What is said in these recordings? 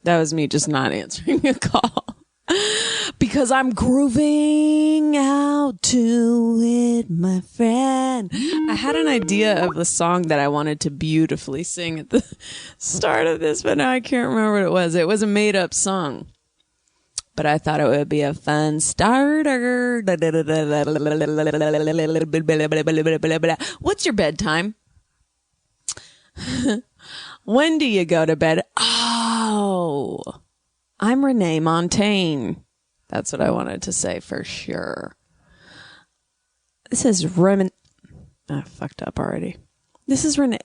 That was me just not answering a call. Because I'm grooving out to it, my friend. I had an idea of the song that I wanted to beautifully sing at the start of this, but now I can't remember what it was. It was a made-up song. But I thought it would be a fun starter. What's your bedtime? When do you go to bed? Oh, I'm Renee Montaigne. That's what I wanted to say for sure. This is I fucked up already. This is Renee.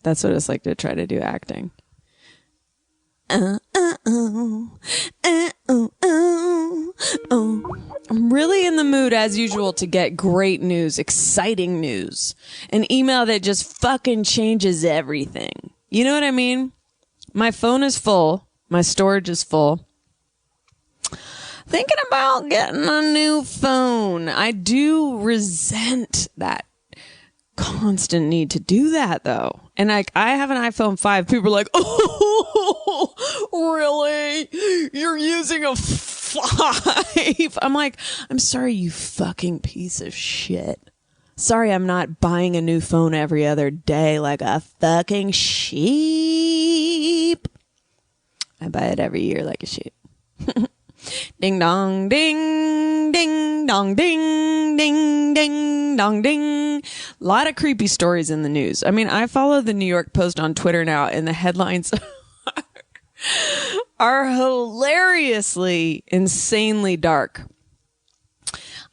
That's what it's like to try to do acting. I'm really in the mood, as usual, to get great news, exciting news. An email that just fucking changes everything. You know what I mean? My phone is full. My storage is full. Thinking about getting a new phone. I do resent that constant need to do that, though. And like, I have an iPhone 5. People are like, oh, really? You're using a 5? I'm like, I'm sorry, you fucking piece of shit. Sorry, I'm not buying a new phone every other day like a fucking sheep. I buy it every year like a sheep. Ding dong ding, ding dong ding, ding ding dong ding. A lot of creepy stories in the news. I mean, I follow the New York Post on Twitter now, and the headlines are hilariously, insanely dark.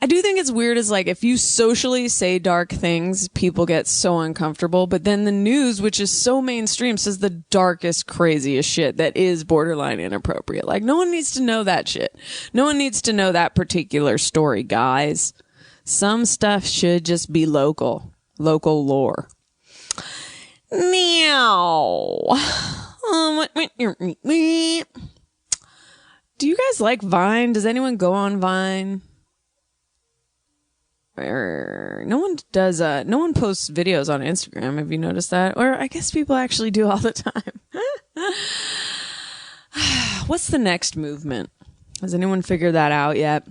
I do think it's weird is like if you socially say dark things, people get so uncomfortable. But then the news, which is so mainstream, says the darkest, craziest shit that is borderline inappropriate. Like no one needs to know that shit. No one needs to know that particular story, guys. Some stuff should just be local lore. Meow. Do you guys like Vine? Does anyone go on Vine? No one does. No one posts videos on Instagram. Have you noticed that? Or I guess people actually do all the time. What's the next movement? Has anyone figured that out yet?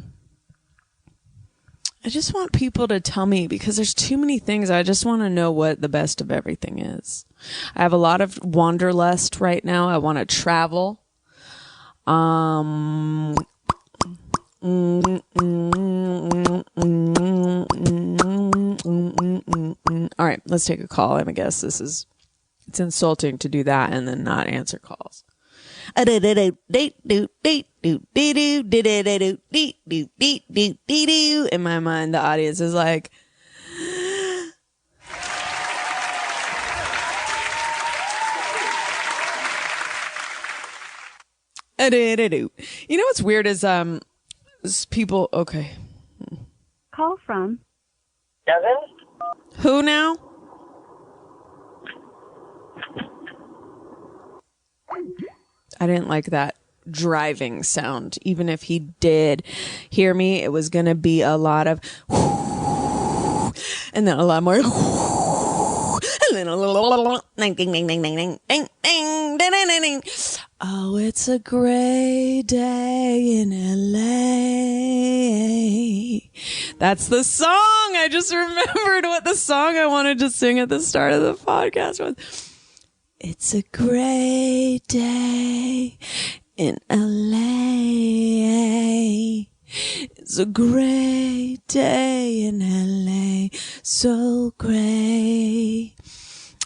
I just want people to tell me because there's too many things. I just want to know what the best of everything is. I have a lot of wanderlust right now. I want to travel. All right, let's take a call. I guess it's insulting to do that and then not answer calls. In my mind, the audience is like, you know what's weird is people. Okay, call from Devin. Who now? I didn't like that driving sound. Even if he did hear me, it was going to be a lot of and then a lot more and then a little ding ding ding ding ding ding ding ding ding ding. Oh, it's a gray day in LA. That's the song. I just remembered what the song I wanted to sing at the start of the podcast was. It's a gray day in LA. It's a gray day in LA. So gray.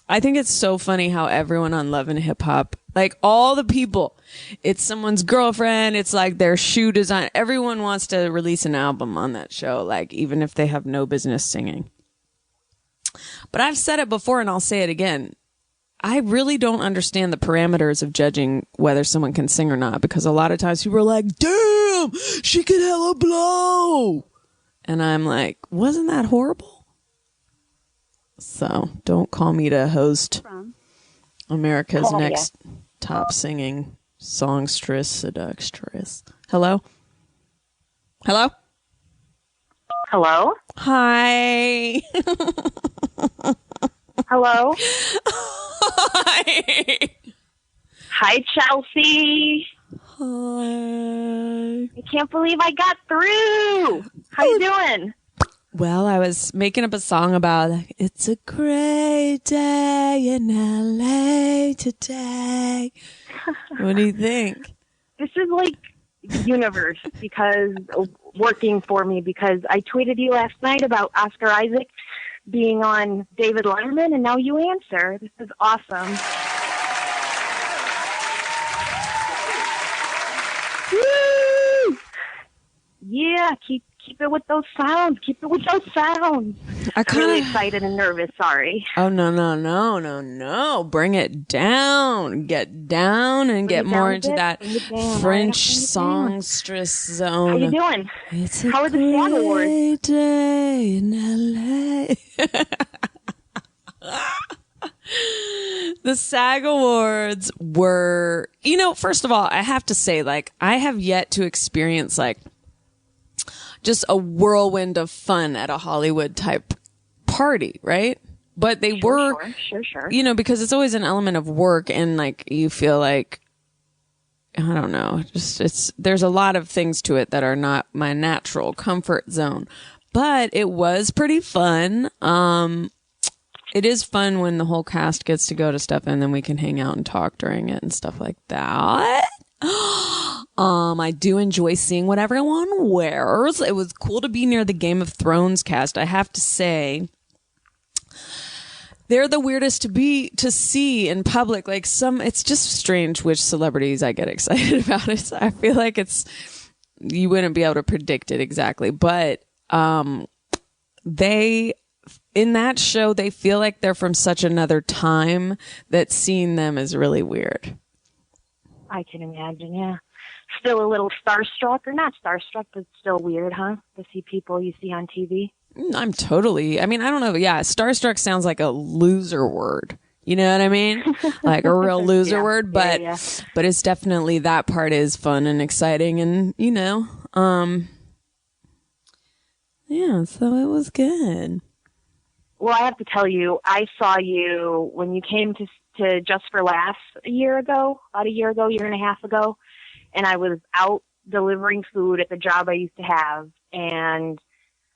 I think it's so funny how everyone on Love and Hip Hop, like all the people, it's someone's girlfriend, it's like their shoe design. Everyone wants to release an album on that show, like even if they have no business singing. But I've said it before and I'll say it again. I really don't understand the parameters of judging whether someone can sing or not, because a lot of times people are like, damn, she could hella blow. And I'm like, wasn't that horrible? So don't call me to host America's next top singing songstress, seductress. Hello? Hello? Hello? Hi. Hello? Hi. Hi, Chelsea. Hi. I can't believe I got through. How you doing? Well, I was making up a song about it's a great day in LA today. What do you think? This is like the universe working for me because I tweeted you last night about Oscar Isaac being on David Letterman, and now you answer. This is awesome. Woo! Yeah, keep it with those sounds. Keep it with those sounds. I'm really excited and nervous. Sorry. Oh, no. Bring it down. Get down and get more into that French songstress zone. How you doing? How are the SAG Awards? Day in LA. The SAG Awards were, first of all, I have to say, I have yet to experience, just a whirlwind of fun at a Hollywood type party, right? But they were, sure. Because it's always an element of work and you feel like, I don't know, there's a lot of things to it that are not my natural comfort zone, but it was pretty fun. It is fun when the whole cast gets to go to stuff and then we can hang out and talk during it and stuff like that. I do enjoy seeing what everyone wears. It was cool to be near the Game of Thrones cast. I have to say, they're the weirdest to see in public. It's just strange which celebrities I get excited about. I feel like you wouldn't be able to predict it exactly, but, in that show, they feel like they're from such another time that seeing them is really weird. I can imagine, yeah. Still a little starstruck, or not starstruck, but still weird, huh? To see people you see on TV. I don't know. Yeah, starstruck sounds like a loser word. You know what I mean? Like a real loser word, but but it's definitely, that part is fun and exciting and, so it was good. Well, I have to tell you, I saw you when you came to Just for Laughs about a year and a half ago, and I was out delivering food at the job I used to have, and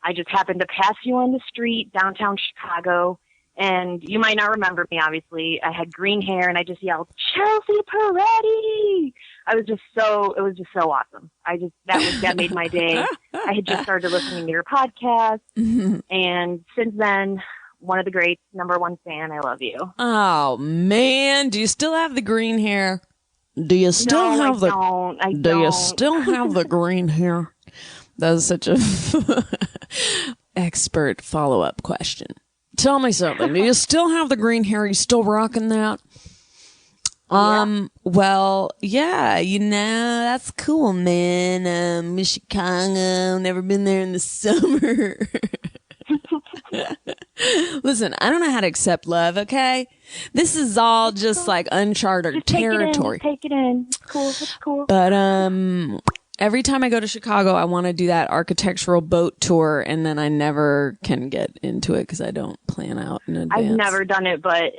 I just happened to pass you on the street downtown Chicago, and you might not remember me, obviously. I had green hair, and I just yelled, Chelsea Peretti! It was just so awesome. That made my day. I had just started listening to your podcast, and since then, one of the greats, number one fan. I love you. Oh man, do you still have the green hair? Do you still have the green hair? That was such a expert follow-up question. Tell me something. Do you still have the green hair? Are you still rocking that? Well, yeah, that's cool, man. Chicago, never been there in the summer. Listen, I don't know how to accept love, okay? This is all just uncharted territory. Take it in. It's cool. But, every time I go to Chicago, I want to do that architectural boat tour, and then I never can get into it because I don't plan out in advance. I've never done it, but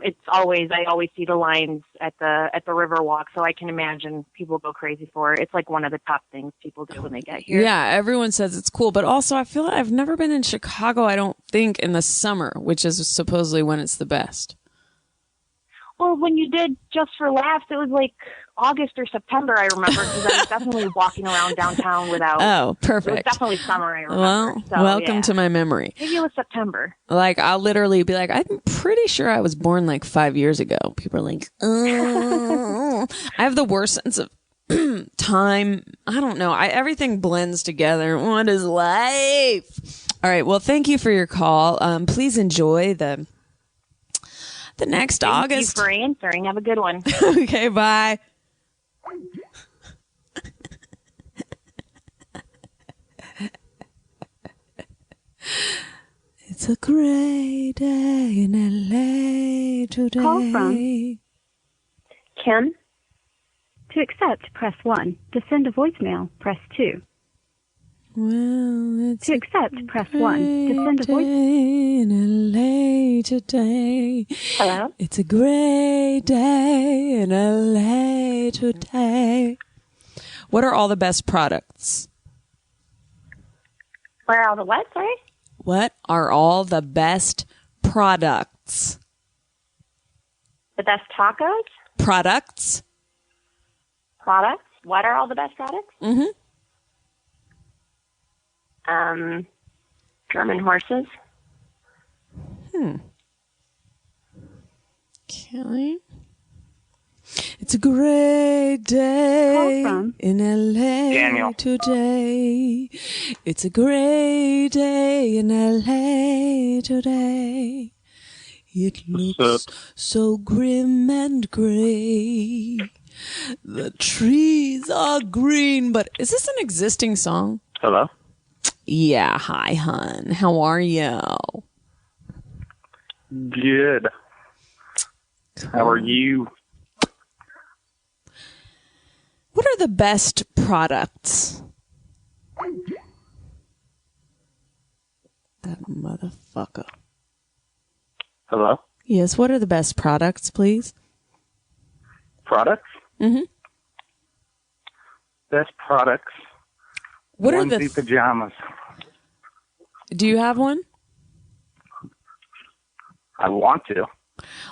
I always see the lines at the Riverwalk, so I can imagine people go crazy for it. It's like one of the top things people do when they get here. Yeah, everyone says it's cool, but also I feel like I've never been in Chicago, I don't think, in the summer, which is supposedly when it's the best. Well, when you did Just for Laughs, it was like August or September, I remember, because I was definitely walking around downtown without... Oh, perfect. It was definitely summer, I remember. Well, welcome to my memory. Maybe it was September. I'll literally be like, I'm pretty sure I was born 5 years ago. People are like, oh. I have the worst sense of time. I don't know. Everything blends together. What is life? All right. Well, thank you for your call. Please enjoy the next August. Thank you for answering. Have a good one. Okay, bye. It's a great day in LA today. Call from Kim. To accept, press 1. To send a voicemail, press 2. Well, it's to accept, press 1. To send a voicemail in LA LA today. Hello? It's a great day in LA today. What are all the best products? Where are all the what, sorry? What are all the best products? The best tacos? Products? Products? What are all the best products? Mm-hmm. German horses. Okay. It's a great day in LA Daniel. today. It's a great day in LA today. It looks so grim and gray. The trees are green, but is this an existing song? Hello? Yeah, hi, hun. How are you? Good. How are you? What are the best products? That motherfucker. Hello? Yes, what are the best products, please? Products? Mm-hmm. Best products. What are Onesie pajamas. Do you have one? I want to.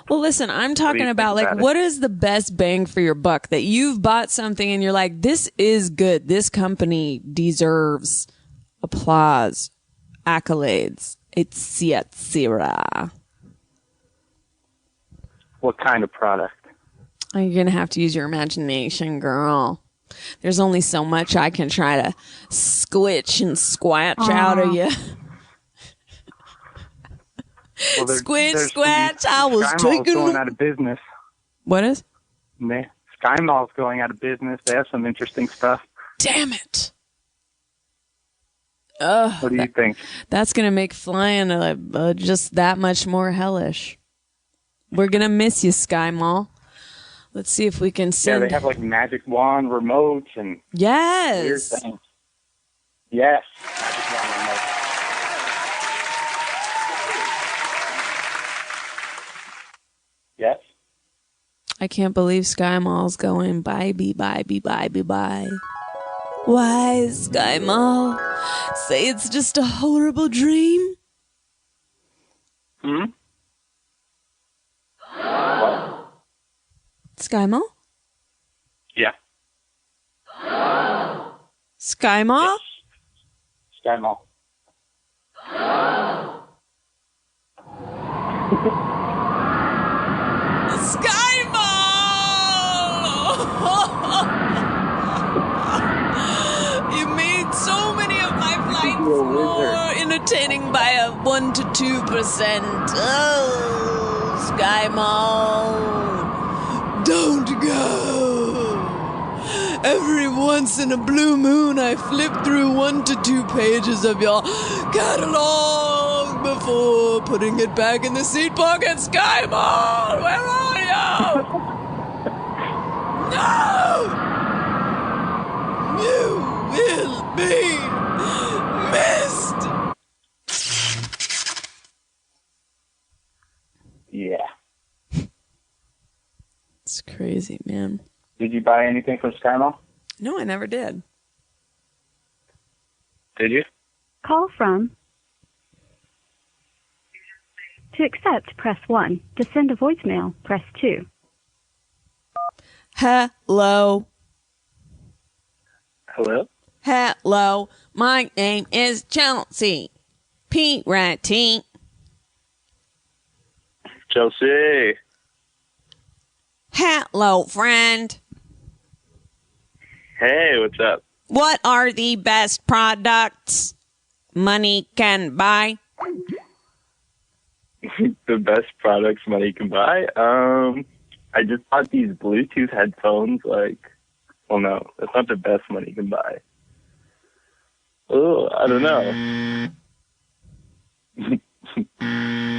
Well, listen, I'm talking think about, like, about it? what is the best bang for your buck that you've bought something and you're like, this is good. This company deserves applause, accolades, etc. What kind of product? You're going to have to use your imagination, girl. There's only so much I can try to squitch and squatch out of you. Well, Squitch, there's squatch, some- I was Sky Mall's taking... going out of business. What is? Sky Mall's going out of business. They have some interesting stuff. Damn it. What do you think? That's going to make flying just that much more hellish. We're going to miss you, Sky Mall. Let's see if we can Yeah, send... they have like magic wand remotes and weird Yes. things. Yes, magic wand remotes. Yes. I can't believe Sky Mall's going bye. Why, Sky Mall? Say it's just a horrible dream? Hmm? Sky Mall? Yeah. Sky Mall? Sky Mall. Sky Mall! You made so many of my flights more entertaining by a 1 to 2%. Oh, Sky Mall. Don't go. Every once in a blue moon, I flip through 1 to 2 pages of your catalog before putting it back in the seat pocket. Sky Mall, where are you? No! You will be missed. Yeah. It's crazy, man. Did you buy anything from Sky Mall? No, I never did. Did you? Call from. To accept, press 1. To send a voicemail, press 2. Hello. Hello? Hello. My name is Chelsea. Peretti. Chelsea. Hello, friend. Hey, what's up? What are the best products money can buy? The best products money can buy? I just bought these Bluetooth headphones, well, no, that's not the best money can buy. Oh, I don't know.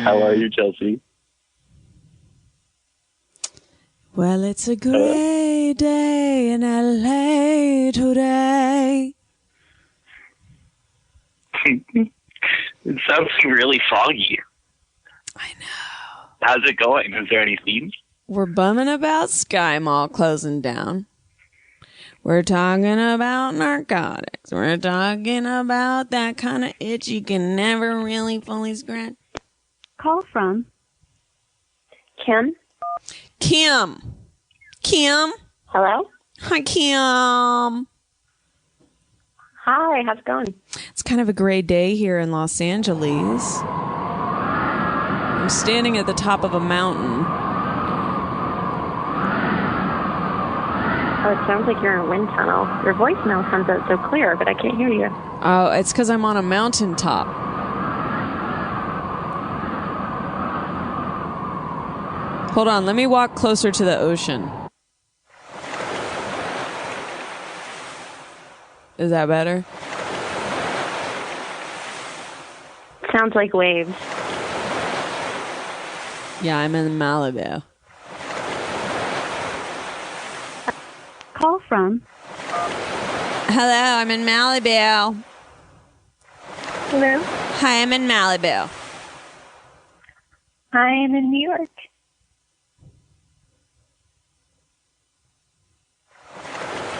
How are you, Chelsea? Well, it's a great day in LA today. It sounds really foggy. I know. How's it going? Is there any themes? We're bumming about Sky Mall closing down. We're talking about narcotics. We're talking about that kind of itch you can never really fully scratch. Call from Kim? Kim. Kim. Hello? Hi, Kim. Hi, how's it going? It's kind of a gray day here in Los Angeles. I'm standing at the top of a mountain. Oh, it sounds like you're in a wind tunnel. Your voicemail comes out so clear, but I can't hear you. Oh, it's because I'm on a mountaintop. Hold on, let me walk closer to the ocean. Is that better? Sounds like waves. Yeah, I'm in Malibu. Call from Hello, I'm in Malibu. Hello? Hi, I'm in Malibu. I am in New York.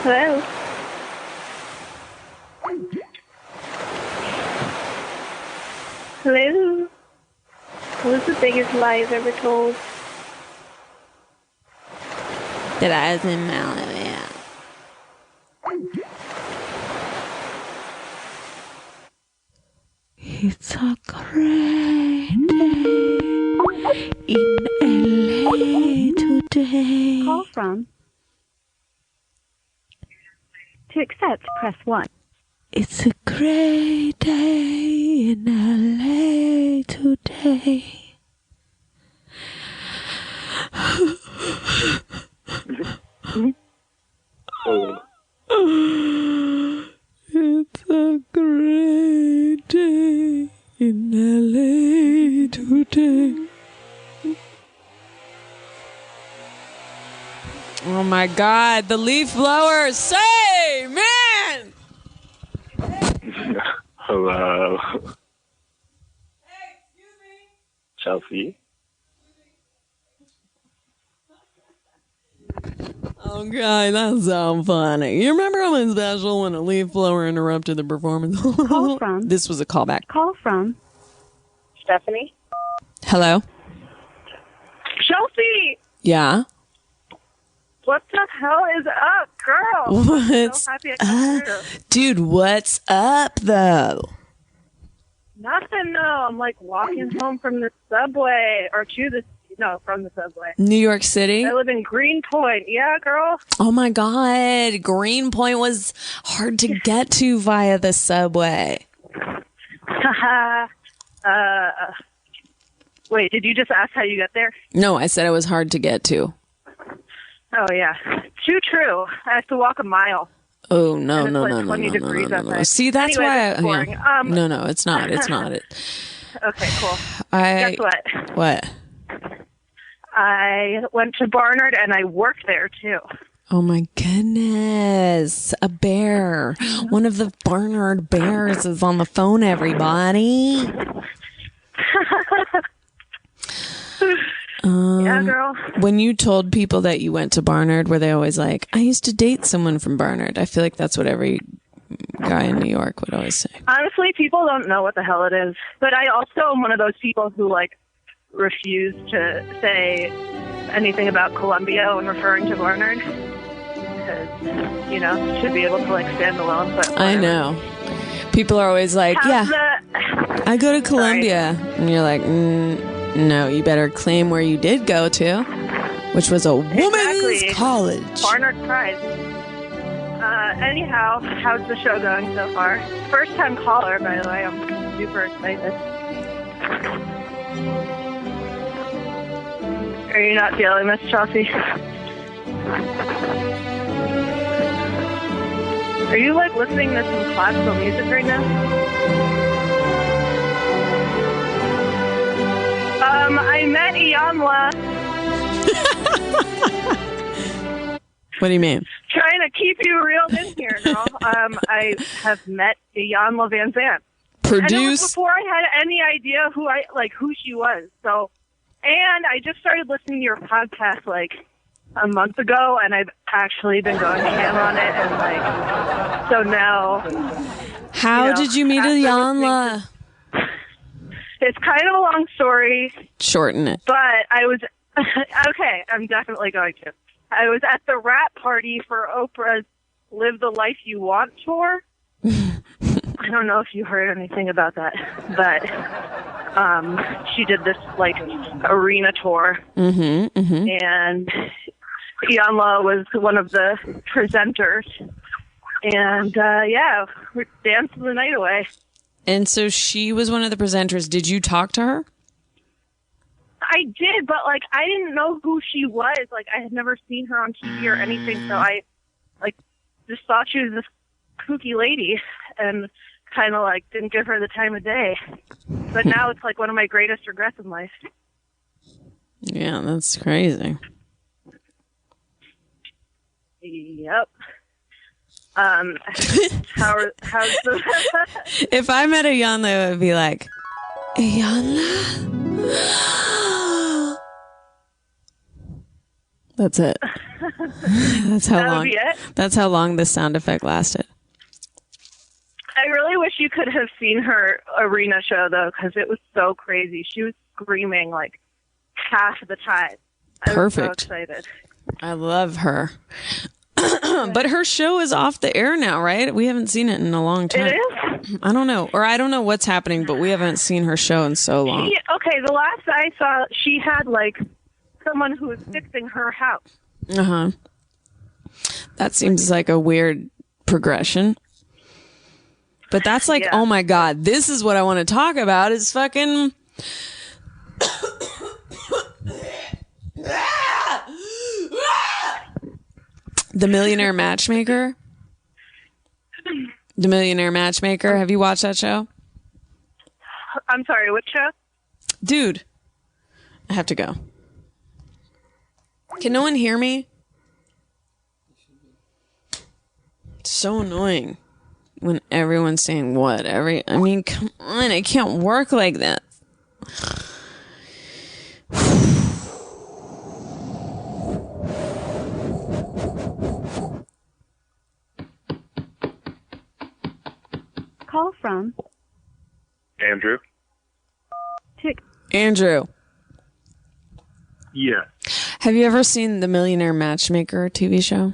Hello? Hello? What was the biggest lie you've ever told? That I was in Malibu. It's a great day in LA today. Call from To accept, press 1. It's a great day in LA today. It's a great day in LA today. Oh my God, the leaf blowers! Say, man! Hello. Hey, excuse me. Chelsea? Oh God, that's so funny. You remember on my special when a leaf blower interrupted the performance? Call from This was a callback. Call from Stephanie? Hello? Chelsea! Yeah? What the hell is up, girl? What's so happy I come through. Dude, what's up, though? Nothing, no. I'm like walking home from the subway, or from the subway. New York City? I live in Greenpoint. Yeah, girl. Oh my God. Greenpoint was hard to get to via the subway. Wait, did you just ask how you got there? No, I said it was hard to get to. Oh, yeah. Too true. I have to walk a mile. Oh, no, And no, it's no, like no, 20 no, no, degrees no, no. outside. See, that's Anyway, why. this is boring. No, it's not. It's not. Okay, cool. Guess what? What? I went to Barnard and I worked there, too. Oh my goodness. A bear. One of the Barnard bears is on the phone, everybody. Yeah, girl. When you told people that you went to Barnard, were they always like, I used to date someone from Barnard? I feel like that's what every guy in New York would always say. Honestly, people don't know what the hell it is. But I also am one of those people who, refuse to say anything about Columbia when referring to Barnard. Because, should be able to, stand alone. But whatever. I know. People are always like, I go to Columbia. Sorry. And you're like, no, you better claim where you did go to, which was a women's college. Barnard Pride. Anyhow, how's the show going so far? First time caller, by the way. I'm super excited. Are you not feeling this, Chelsea? Are you listening to some classical music right now? I met Iyanla. What do you mean? Trying to keep you reeled in here, girl. I have met Iyanla Van Zandt. Produced. And it was before I had any idea who she was. So And I just started listening to your podcast like a month ago, and I've actually been going ham on it, and like, so now. How did you meet Iyanla? It's kind of a long story. Shorten it. But I was, okay, I'm definitely going to. I was at the wrap party for Oprah's Live the Life You Want tour. I don't know if you heard anything about that, but she did this like arena tour, and Iyanla was one of the presenters, and yeah, we're dancing the night away. And so she was one of the presenters. Did you talk to her? I did, but like I didn't know who she was. Like I had never seen her on TV or anything, so I like just thought she was this kooky lady, and kind of like didn't give her the time of day. But now it's like one of my greatest regrets in life. Yeah, that's crazy. Yep. How's the If I met Iyanla, it would be like, Iyanla? That's it. That's how long. Would be it? That's how long this sound effect lasted. I really wish you could have seen her arena show though, because it was so crazy. She was screaming like half the time. Perfect. I was so excited. I love her. But her show is off the air now, right? We haven't seen it in a long time. It is? I don't know. Or I don't know what's happening, but we haven't seen her show in so long. Okay, the last I saw, she had like someone who was fixing her house. Uh-huh. That seems like a weird progression. But that's like, oh my God, this is what I want to talk about is fucking... The Millionaire Matchmaker. The Millionaire Matchmaker. Have you watched that show? I'm sorry, which show? Dude, I have to go. Can no one hear me? It's so annoying when everyone's saying what? I mean, come on, it can't work like that. Call from Andrew? Andrew. Yeah. Have you ever seen the Millionaire Matchmaker TV show?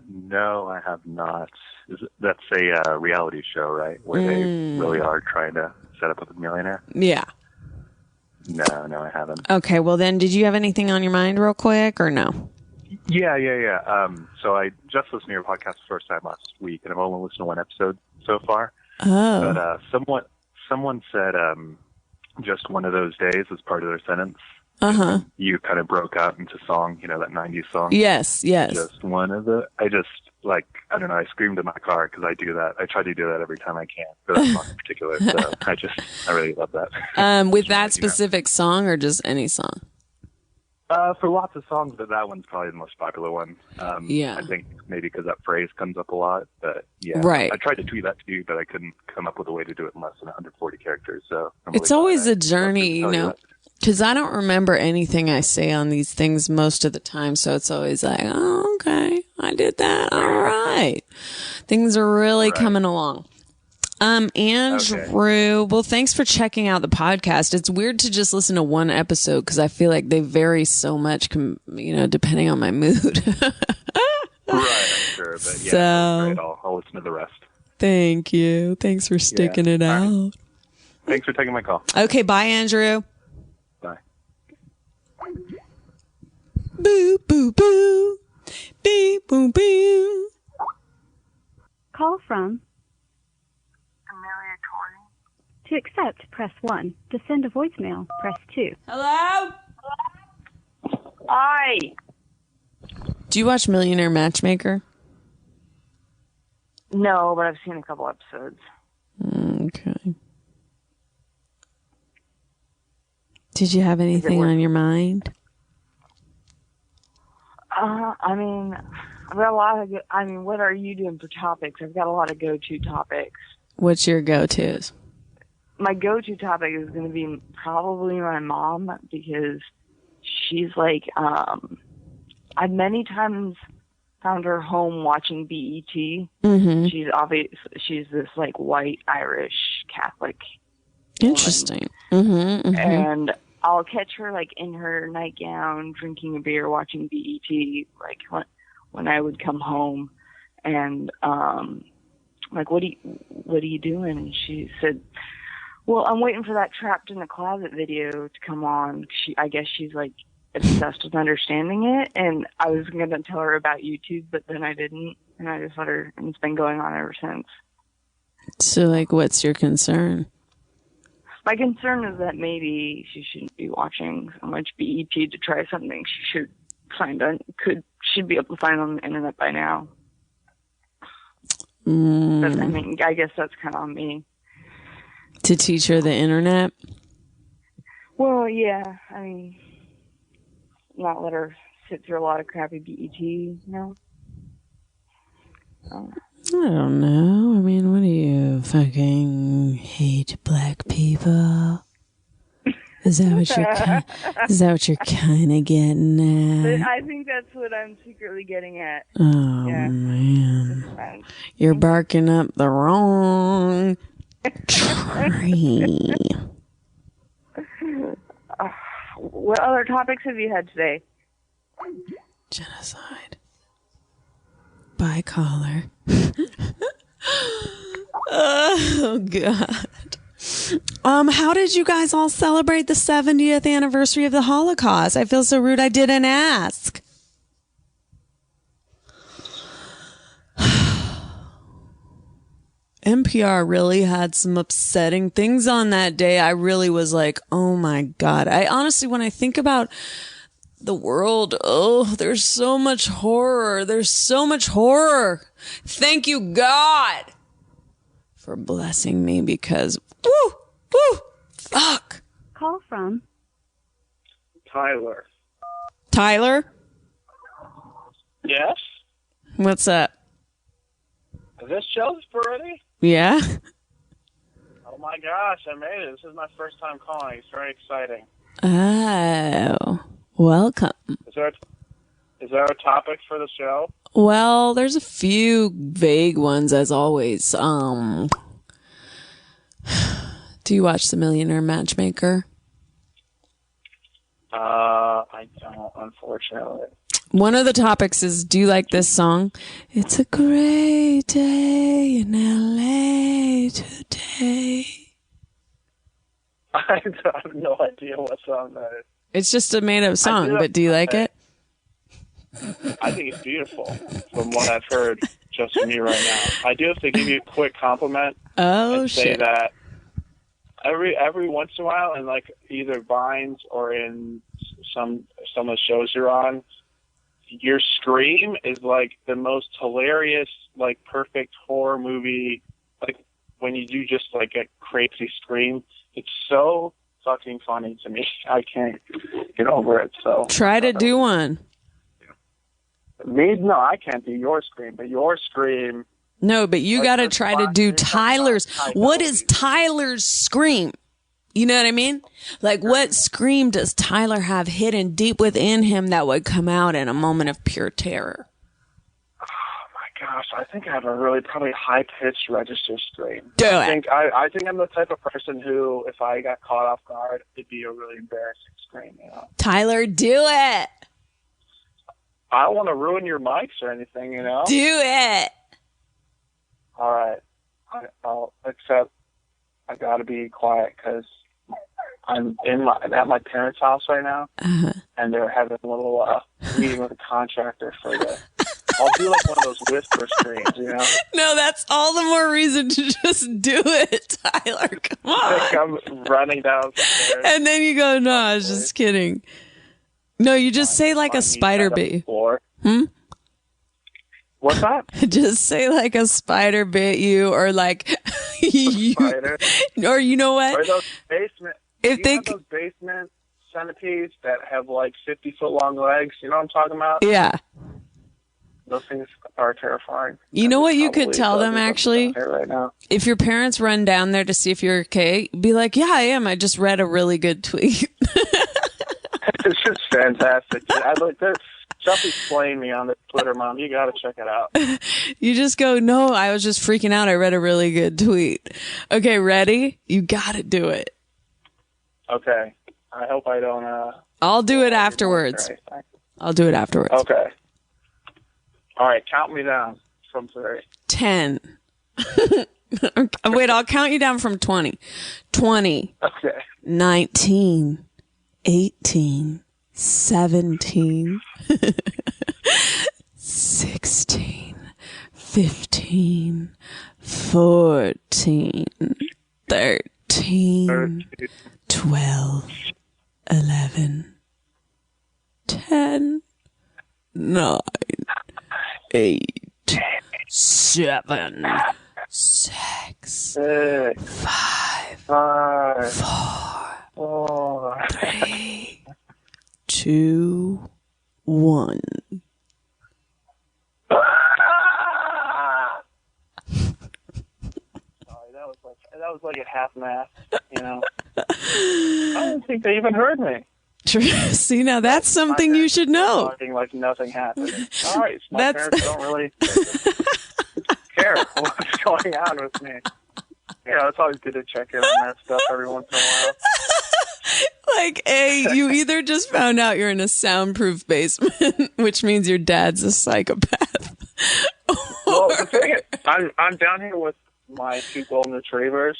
No, I have not. That's a reality show, right? Where they really are trying to set up a millionaire? Yeah. No, I haven't. Okay, well then, did you have anything on your mind real quick or no? Yeah. So I just listened to your podcast the first time last week, and I've only listened to one episode so far. Oh. But someone said just one of those days as part of their sentence. Uh-huh. You kind of broke out into song, that 90s song. Yes. Just one of the... I just, I don't know, I screamed in my car because I do that. I try to do that every time I can, but that song in particular. So I really love that. With that specific song or just any song? For lots of songs, but that one's probably the most popular one. Yeah. I think maybe because that phrase comes up a lot, but yeah. Right. I tried to tweet that to you, but I couldn't come up with a way to do it in less than 140 characters. So it's always a journey, because I don't remember anything I say on these things most of the time. So it's always like, oh, okay, I did that. All right. Things are really coming along. Andrew, well, thanks for checking out the podcast. It's weird to just listen to one episode because I feel like they vary so much, depending on my mood. Right, I'm sure. But yeah, that's great. I'll listen to the rest. Thank you. Thanks for sticking it out. Right. Thanks for taking my call. Okay, bye, Andrew. Bye. Boo, boo, boo. Beep, boom, boo. Call from To accept, press 1. To send a voicemail, press 2. Hello? Hi. Do you watch Millionaire Matchmaker? No, but I've seen a couple episodes. Okay. Did you have anything on your mind? I mean, I've got a lot of. What are you doing for topics? I've got a lot of go-to topics. What's your go-tos? my go-to topic is going to be probably my mom, because she's like, I've many times found her home watching BET. Mm-hmm. She's this like white Irish Catholic. Interesting. Mm-hmm, mm-hmm. And I'll catch her like in her nightgown, drinking a beer, watching BET, like when I would come home, and like, what are you doing? And she said, well, I'm waiting for that Trapped in the Closet video to come on. I guess she's like obsessed with understanding it, and I was going to tell her about YouTube, but then I didn't, and I just let her, and it's been going on ever since. So, like, what's your concern? My concern is that maybe she shouldn't be watching so much BET to try something she should be able to find on the internet by now. But, I mean, I guess that's kind of on me. To teach her the internet? Well, yeah. I mean, not let her sit through a lot of crappy BET, you know? I don't know. I mean, what do you fucking hate black people? Is that what you're kind of getting at? I think that's what I'm secretly getting at. Oh, yeah. Man. You're barking up the wrong tree. What other topics have you had today? Genocide. Bicollar. Oh, God. How did you guys all celebrate the 70th anniversary of the Holocaust? I feel so rude I didn't ask. NPR really had some upsetting things on that day. I really was like, oh my God. I honestly, when I think about the world, there's so much horror. There's so much horror. Thank you, God, for blessing me, because fuck. Call from Tyler. Tyler? Yes? What's up? Is this Chelsea Peretti? Yeah? Oh my gosh, I made it. This is my first time calling. It's very exciting. Oh, welcome. Is there a topic for the show? Well, there's a few vague ones, as always. Do you watch The Millionaire Matchmaker? I don't, unfortunately. One of the topics is, do you like this song? It's a great day in LA today. I have no idea what song that is. It's just a made-up song, but do you like it? I think it's beautiful from what I've heard just from you right now. I do have to give you a quick compliment and say that every once in a while, in like either Vines or in some of the shows you're on, your scream is like the most hilarious, like perfect horror movie. Like when you do just like a crazy scream, it's so fucking funny to me. I can't get over it. So try to do one. No, I can't do your scream, but your scream. No, but you got to try to do Tyler's. What is Tyler's scream? You know what I mean? Like, what scream does Tyler have hidden deep within him that would come out in a moment of pure terror? Oh my gosh, I think I have a really probably high-pitched register scream. Do it. I think I'm the type of person who, if I got caught off guard, it'd be a really embarrassing scream. You know? Tyler, do it. I don't want to ruin your mics or anything, you know? Do it. All right. I'll accept. I got to be quiet because I'm at my parents' house right now, and they're having a little meeting with a contractor for the. I'll do like one of those whisper screams, you know. No, that's all the more reason to just do it, Tyler. Come on. Like I'm running downstairs, and then you go, "No, I was just kidding." No, you just say like a spider bit. What's that? Just say like a spider bit you, or like you, or you know what? Or those basement. Those basement centipedes that have like 50-foot long legs. You know what I'm talking about? Yeah. Those things are terrifying. You know what you could tell them, actually? Right now. If your parents run down there to see if you're okay, be like, yeah, I am. I just read a really good tweet. It's just fantastic. I like this. Stuffy's playing me on the Twitter, Mom. You got to check it out. You just go, no, I was just freaking out. I read a really good tweet. Okay, ready? You got to do it. Okay. I hope I don't... I'll do it afterwards. I'll do it afterwards. Okay. All right, count me down from 3. 10. Wait, I'll count you down from 20. 20. Okay. 19. 18. 17. 16. 15. 14. 13. 12. 11. 10. 9. 8. 7. 6. 5. 4. 3. 2. 1. That was like at half-mast, you know. I don't think they even heard me. See, now that's something you should know. Talking like nothing happened. All right, my parents don't really care what's going on with me. You know, it's always good to check in on that stuff every once in a while. Like, you either just found out you're in a soundproof basement, which means your dad's a psychopath. Well, the thing is, I'm down here with my 2 golden retrievers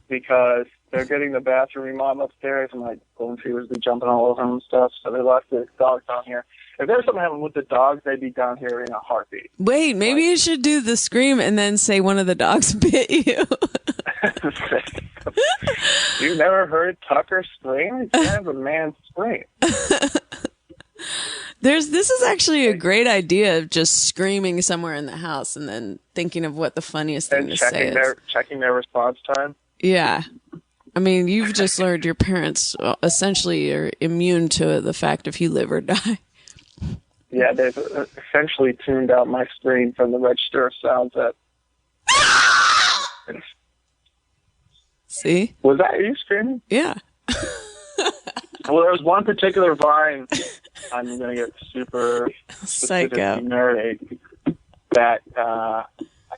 because they're getting the bathroom remodeled upstairs, and my golden retrievers be jumping all over them and stuff. So they left the dogs down here. If there's something happening with the dogs, they'd be down here in a heartbeat. Wait, maybe you should do the scream and then say one of the dogs bit you. You've never heard Tucker scream? It's kind of a man's scream. This is actually a great idea of just screaming somewhere in the house and then thinking of what the funniest thing to say is. Checking their response time. Yeah. I mean, you've just learned your parents essentially are immune to the fact if you live or die. Yeah, they've essentially tuned out my screen from the register of sounds that... See? Was that you screaming? Yeah. Well, there was one particular vine, I'm going to get super psycho nerdy, that I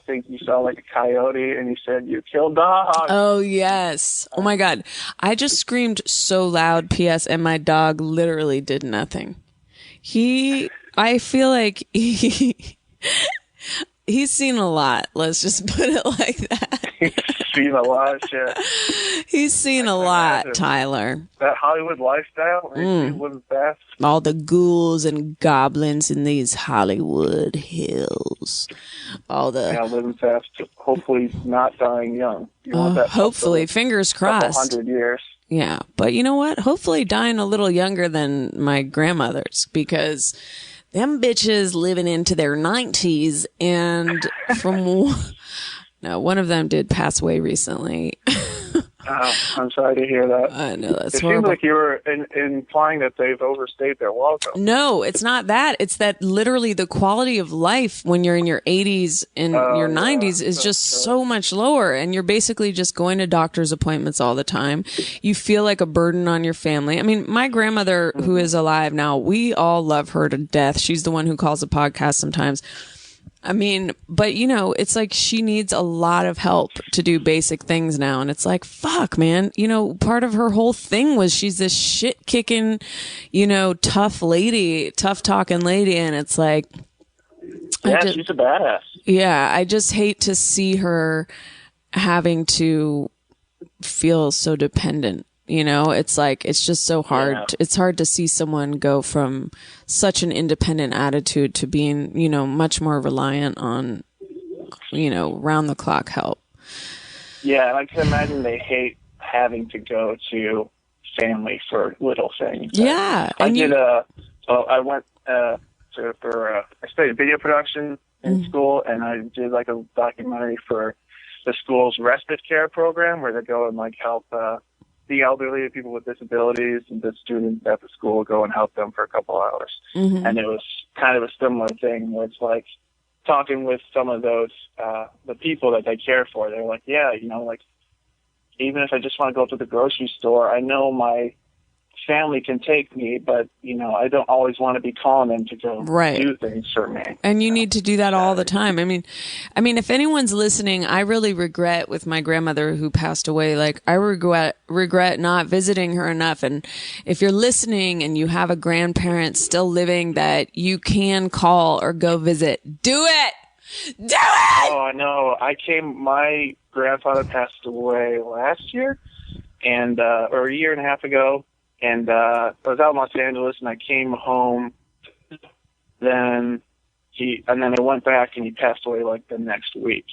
think you saw like a coyote and you said, you killed dogs. Oh, yes. Oh, my God. I just screamed so loud, P.S., and my dog literally did nothing. I feel like he's seen a lot. Let's just put it like that. He's seen a lot of shit. He's seen a lot, Tyler. That Hollywood lifestyle, he's living fast. All the ghouls and goblins in these Hollywood hills. Living fast. Hopefully not dying young. You want that hopefully, fingers crossed. 100 years. Yeah, but you know what? Hopefully dying a little younger than my grandmother's, because them bitches living into their 90s, and one of them did pass away recently. Oh, I'm sorry to hear that. I know, that's horrible. It seems like you were implying that they've overstayed their welcome. No, it's not that. It's that literally the quality of life when you're in your 80s and your 90s is just so much lower, and you're basically just going to doctor's appointments all the time. You feel like a burden on your family. I mean, my grandmother, who is alive now, we all love her to death. She's the one who calls the podcast sometimes. I mean, but it's like she needs a lot of help to do basic things now. And it's like, fuck, man. Part of her whole thing was she's this shit kicking, tough talking lady. And it's like, she's a badass. Yeah. I just hate to see her having to feel so dependent. It's like, it's just so hard. Yeah. It's hard to see someone go from such an independent attitude to being, much more reliant on, round the clock help. Yeah. And I can imagine they hate having to go to family for little things. Yeah. I studied video production in school, and I did like a documentary for the school's respite care program where they go and like help, the elderly, people with disabilities, and the students at the school go and help them for a couple hours. And it was kind of a similar thing where it's like talking with some of those, the people that they care for. They're like, yeah, you know, like, even if I just want to go to the grocery store, I know my family can take me, but, you know, I don't always want to be calling them to go do things for me. And you need to do that all the time. I mean, if anyone's listening, I really regret with my grandmother who passed away, like I regret not visiting her enough. And if you're listening and you have a grandparent still living that you can call or go visit, do it! Do it! Oh, I know. My grandfather passed away last year or a year and a half ago. And I was out in Los Angeles, and I came home. Then I went back, and he passed away like the next week.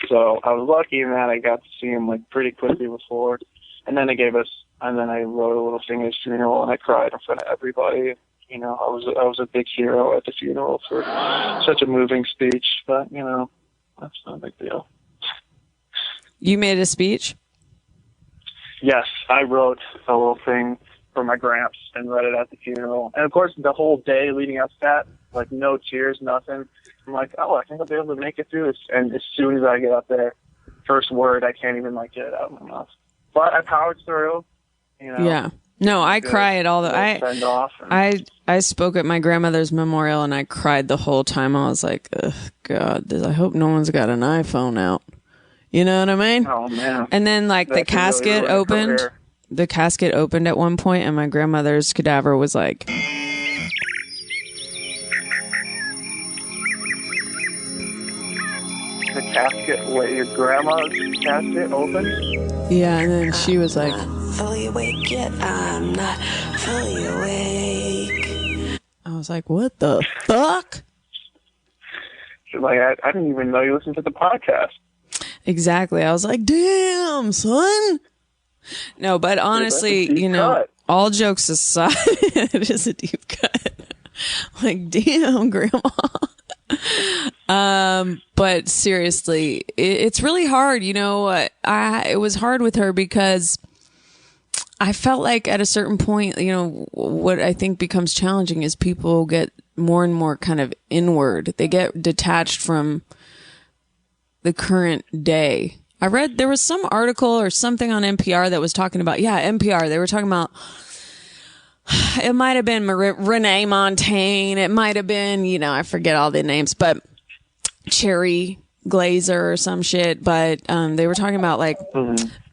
So I was lucky in that I got to see him like pretty quickly before. And then I wrote a little thing at his funeral, and I cried in front of everybody. You know, I was a big hero at the funeral for such a moving speech. But you know, that's not a big deal. You made a speech? Yes, I wrote a little thing for my gramps and read it at the funeral. And of course, the whole day leading up to that, like no tears, nothing. I'm like, oh, I think I'll be able to make it through this. And as soon as I get up there, first word, I can't even like get it out of my mouth. But I powered through. You know. Yeah. No, I cry at all the. I spoke at my grandmother's memorial and I cried the whole time. I was like, ugh, God, I hope no one's got an iPhone out. You know what I mean? Oh man. And then like the casket opened. The casket opened at one point, and my grandmother's cadaver was like. The casket, your grandma's casket opened? Yeah, and then she was like. I'm not fully awake yet. I'm not fully awake. I was like, what the fuck? She's like, I didn't even know you listened to the podcast. Exactly. I was like, damn, son. No, but honestly, you know, all jokes aside, it is a deep cut. Like, damn, grandma. But seriously, it's really hard. You know, it was hard with her because I felt like at a certain point, you know, what I think becomes challenging is people get more and more kind of inward. They get detached from the current day. I read there was some article or something on NPR that was talking about, NPR. They were talking about, it might have been Renee Montagne. It might have been, you know, I forget all the names, but Cherry Glazer or some shit. But they were talking about like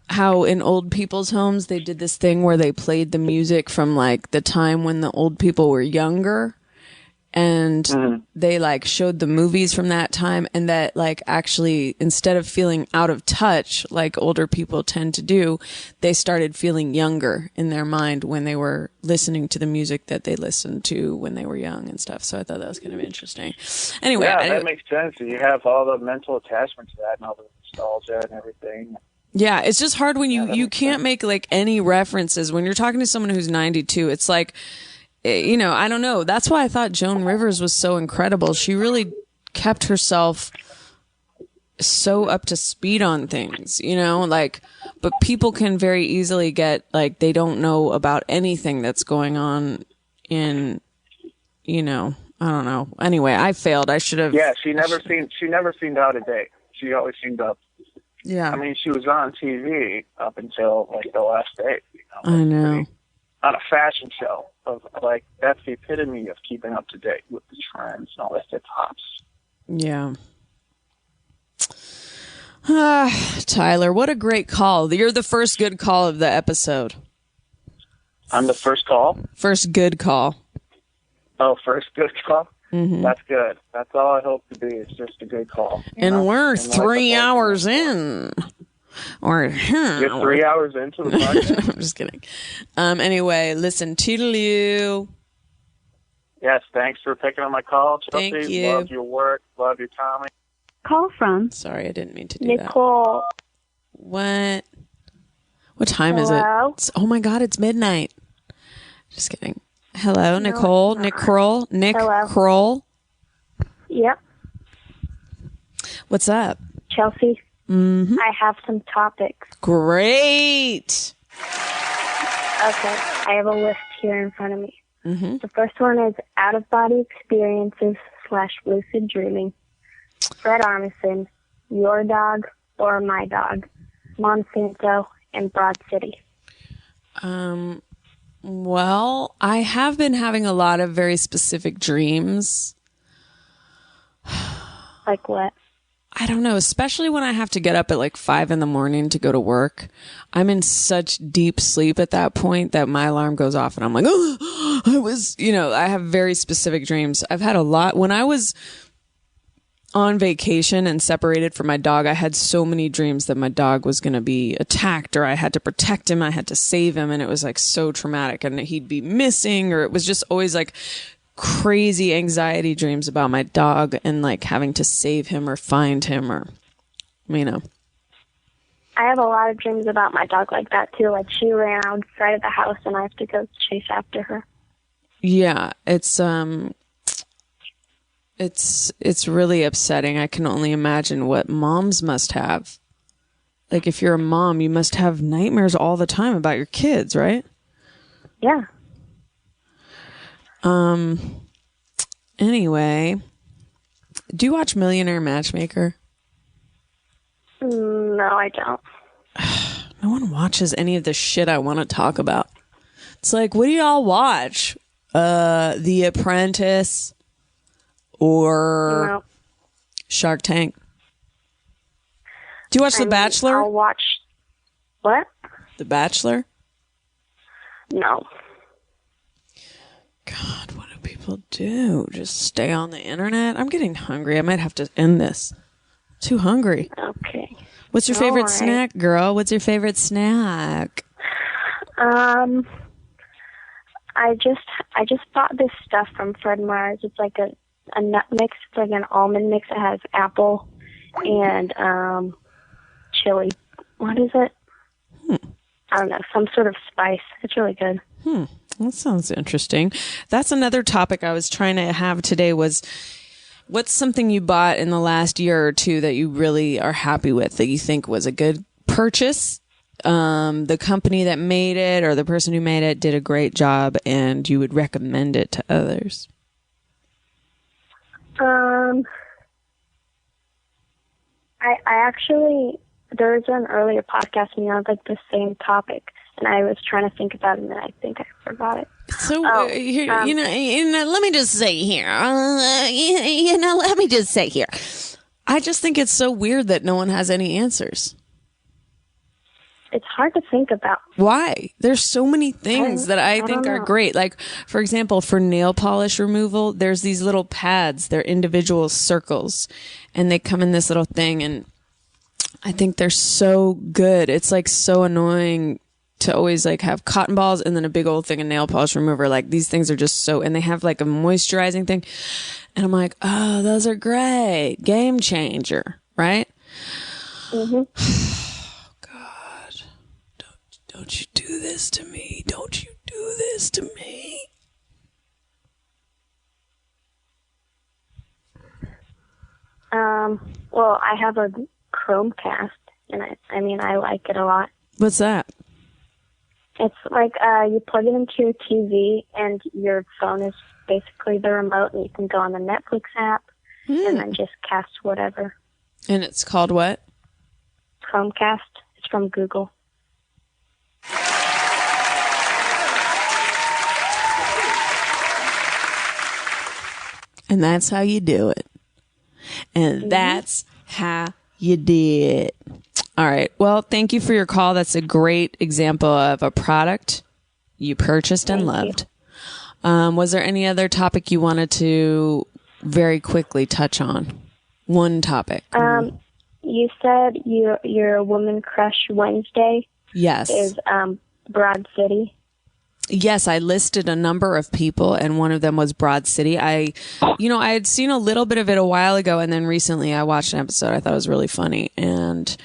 how in old people's homes, they did this thing where they played the music from like the time when the old people were younger. And they like showed the movies from that time, and that like actually instead of feeling out of touch like older people tend to do, they started feeling younger in their mind when they were listening to the music that they listened to when they were young and stuff. So I thought that was kind of interesting. Anyway, that makes sense. You have all the mental attachment to that and all the nostalgia and everything. Yeah, it's just hard when you can't make like any references when you're talking to someone who's 92. It's like, you know, I don't know. That's why I thought Joan Rivers was so incredible. She really kept herself so up to speed on things, you know, like, but people can very easily get like, they don't know about anything that's going on in, you know, I don't know. Anyway, I failed. I should have. Yeah. She never seemed out of date. She always seemed up. Yeah. I mean, she was on TV up until like the last day, you know, I know. On a fashion show of like, that's the epitome of keeping up to date with the trends and all that hip hops. Yeah. Tyler, what a great call. You're the first good call of the episode. I'm the first call? First good call. Oh, first good call? Mm-hmm. That's good. That's all I hope to be. It's just a good call. And we're 3 hours in. Or you're 3 hours into the podcast? I'm just kidding. Anyway, listen, toodaloo. Yes, thanks for picking up my call, Chelsea. Thank you. Love your work. Love your comedy. Call from. Sorry, I didn't mean to do Nicole. that. What? What time is Hello? it? Oh my God, it's midnight. Just kidding. Hello, Nicole. Nick Kroll. Nick Kroll. Yep. What's up? Chelsea. Mm-hmm. I have some topics. Great. Okay. I have a list here in front of me. Mm-hmm. The first one is out-of-body experiences / lucid dreaming. Fred Armisen, your dog or my dog, Monsanto, and Broad City. Well, I have been having a lot of very specific dreams. Like what? I don't know, especially when I have to get up at like 5 a.m. to go to work. I'm in such deep sleep at that point that my alarm goes off and I'm like, oh, I have very specific dreams. I've had a lot. When I was on vacation and separated from my dog, I had so many dreams that my dog was going to be attacked, or I had to protect him. I had to save him. And it was like so traumatic, and he'd be missing, or it was just always like crazy anxiety dreams about my dog and like having to save him or find him, or, I have a lot of dreams about my dog like that too. Like she ran outside of the house and I have to go chase after her. Yeah, it's really upsetting. I can only imagine what moms must have. Like if you're a mom, you must have nightmares all the time about your kids, right? Yeah. Anyway, do you watch Millionaire Matchmaker? No, I don't. No one watches any of the shit I want to talk about. It's like, what do y'all watch? The Apprentice or No. Shark Tank? Do you watch The Bachelor? I'll watch. What? The Bachelor? No. God, what do people do? Just stay on the internet? I'm getting hungry. I might have to end this. Too hungry. Okay. What's your favorite snack, girl? What's your favorite snack? I just bought this stuff from Fred Meyer's. It's like a nut mix. It's like an almond mix. It has apple and chili. What is it? I don't know. Some sort of spice. It's really good. That sounds interesting. That's another topic I was trying to have today was, what's something you bought in the last year or two that you really are happy with, that you think was a good purchase? The company that made it or the person who made it did a great job and you would recommend it to others? I actually, there was an earlier podcast and on like the same topic, and I was trying to think about it, and I think I forgot it. So, let me just say here, let me just say here, I just think it's so weird that no one has any answers. It's hard to think about. Why? There's so many things that I think are great. Like, for example, for nail polish removal, there's these little pads. They're individual circles, and they come in this little thing, and I think they're so good. It's like so annoying to always like have cotton balls and then a big old thing of nail polish remover. Like these things are just so, and they have like a moisturizing thing. And I'm like, oh, those are great. Game changer, right? Mm-hmm. God, don't you do this to me. Don't you do this to me. Well, I have a Chromecast, and I like it a lot. What's that? It's like you plug it into your TV, and your phone is basically the remote, and you can go on the Netflix app and then just cast whatever. And it's called what? Chromecast. It's from Google. And that's how you do it. And that's how you did. All right. Well, thank you for your call. That's a great example of a product you purchased and loved. Was there any other topic you wanted to very quickly touch on? One topic. You said your woman crush Wednesday. Yes. Is Broad City. Yes, I listed a number of people, and one of them was Broad City. I had seen a little bit of it a while ago, and then recently I watched an episode. I thought it was really funny, and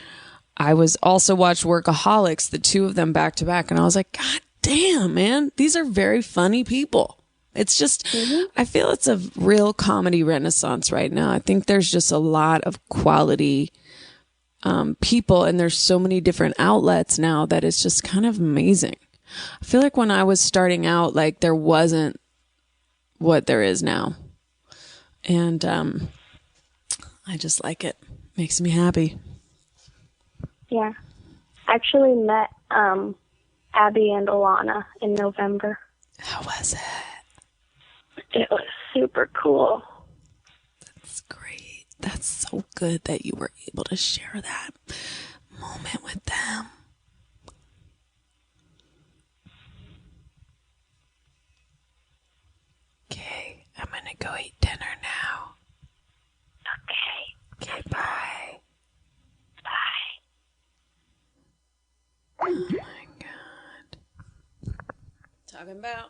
I was also watched Workaholics, the two of them back to back, and I was like, God damn, man, these are very funny people. It's just, I feel it's a real comedy renaissance right now. I think there's just a lot of quality people, and there's so many different outlets now that it's just kind of amazing. I feel like when I was starting out, like there wasn't what there is now. And I just like it. Makes me happy. Yeah. Actually met Abby and Alana in November. How was it? It was super cool. That's great. That's so good that you were able to share that moment with them. Okay, I'm gonna go eat dinner now. Okay, bye. Bye. Oh my God. Talking about